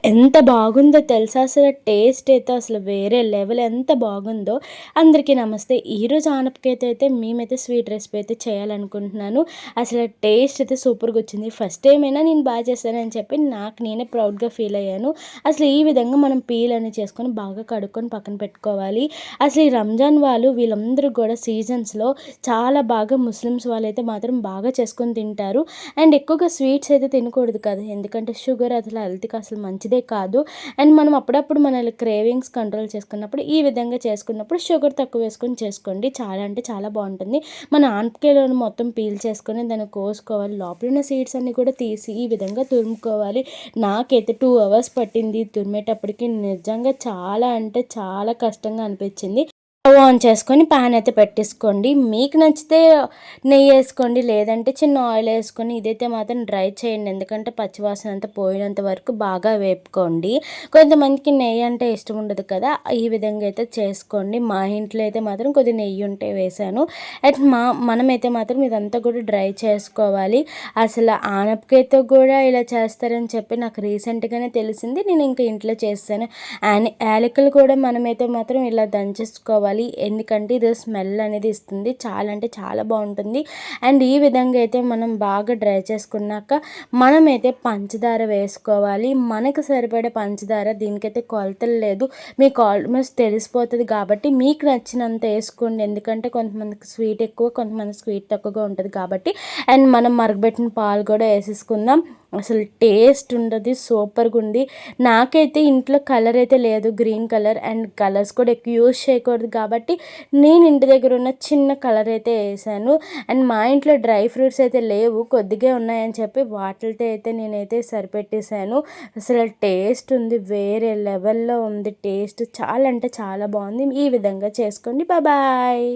ఎంత బాగుందో తెలుసా అసలు టేస్ట్ అయితే అసలు వేరే లెవెల్ ఎంత బాగుందో. అందరికీ నమస్తే. ఈరోజు ఆనపకాయతో అయితే మేమైతే స్వీట్ రెసిపీ అయితే చేయాలనుకుంటున్నాను. అసలు టేస్ట్ అయితే సూపర్గా వచ్చింది. ఫస్ట్ టైం అయినా నేను బాగా చేశానని చెప్పి నాకు నేనే ప్రౌడ్గా ఫీల్ అయ్యాను. అసలు ఈ విధంగా మనం పీల్ అని చేసుకొని బాగా కడుక్కొని పక్కన పెట్టుకోవాలి. అసలు ఈ రంజాన్ వాళ్ళు వీళ్ళందరూ కూడా సీజన్స్లో చాలా బాగా ముస్లిమ్స్ వాళ్ళైతే మాత్రం బాగా చేసుకొని తింటారు. అండ్ ఎక్కువగా స్వీట్స్ అయితే తినకూడదు కదా, ఎందుకంటే షుగర్ అసలు హెల్త్కి అసలు మంచిదే కాదు. అండ్ మనం అప్పుడప్పుడు మన క్రేవింగ్స్ కంట్రోల్ చేసుకున్నప్పుడు ఈ విధంగా చేసుకున్నప్పుడు షుగర్ తక్కువ వేసుకొని చేసుకోండి. చాలా అంటే చాలా బాగుంటుంది. మన ఆనపకాయలను మొత్తం పీల్ చేసుకొని దాన్ని కోసుకోవాలి. లోపల ఉన్న సీడ్స్ అన్నీ కూడా తీసి ఈ విధంగా తురుముకోవాలి. నాకైతే 2 అవర్స్ పట్టింది తురిమేటప్పటికి. నిజంగా చాలా అంటే చాలా కష్టంగా అనిపించింది. స్టవ్ ఆన్ చేసుకొని ప్యాన్ అయితే పెట్టేసుకోండి. మీకు నచ్చితే నెయ్యి వేసుకోండి, లేదంటే చిన్న ఆయిల్ వేసుకొని ఇదైతే మాత్రం డ్రై చేయండి. ఎందుకంటే పచ్చివాసన అంతా పోయినంత వరకు బాగా వేపుకోండి. కొంతమందికి నెయ్యి అంటే ఇష్టం ఉండదు కదా, ఈ విధంగా అయితే చేసుకోండి. మా ఇంట్లో అయితే మాత్రం కొద్దిగా నెయ్యి ఉంటే వేసాను. అండ్ మనమైతే మాత్రం ఇదంతా కూడా డ్రై చేసుకోవాలి. అసలు ఆనపకాయతో కూడా ఇలా చేస్తారని చెప్పి నాకు రీసెంట్గానే తెలిసింది. నేను ఇంకా ఇంట్లో చేస్తాను. యాలకులు కూడా మనమైతే మాత్రం ఇలా దంచేసుకోవాలి. ఎందుకంటే ఇది స్మెల్ అనేది ఇస్తుంది. చాలా అంటే చాలా బాగుంటుంది. అండ్ ఈ విధంగా అయితే మనం బాగా డ్రై చేసుకున్నాక మనమైతే పంచదార వేసుకోవాలి. మనకు సరిపడే పంచదార, దీనికైతే కొలతలు లేదు, మీకు ఆల్మోస్ట్ తెలిసిపోతుంది కాబట్టి మీకు నచ్చినంత వేసుకోండి. ఎందుకంటే కొంతమందికి స్వీట్ ఎక్కువ, కొంతమంది స్వీట్ తక్కువగా ఉంటుంది కాబట్టి. అండ్ మనం మరగబెట్టిన పాలు కూడా వేసేసుకుందాం. అసలు టేస్ట్ ఉండదు, సూపర్గా ఉంది. నాకైతే ఇంట్లో కలర్ అయితే లేదు, గ్రీన్ కలర్. అండ్ కలర్స్ కూడా ఎక్కువ యూజ్ చేయకూడదు కాబట్టి నేను ఇంటి దగ్గర ఉన్న చిన్న కలర్ అయితే వేసాను. అండ్ మా ఇంట్లో డ్రై ఫ్రూట్స్ అయితే లేవు, కొద్దిగా ఉన్నాయని చెప్పి వాటితో అయితే నేనైతే సరిపెట్టేశాను. అసలు టేస్ట్ ఉంది, వేరే లెవెల్లో ఉంది టేస్ట్. చాలా అంటే చాలా బాగుంది. ఈ విధంగా చేసుకోండి. బాయ్.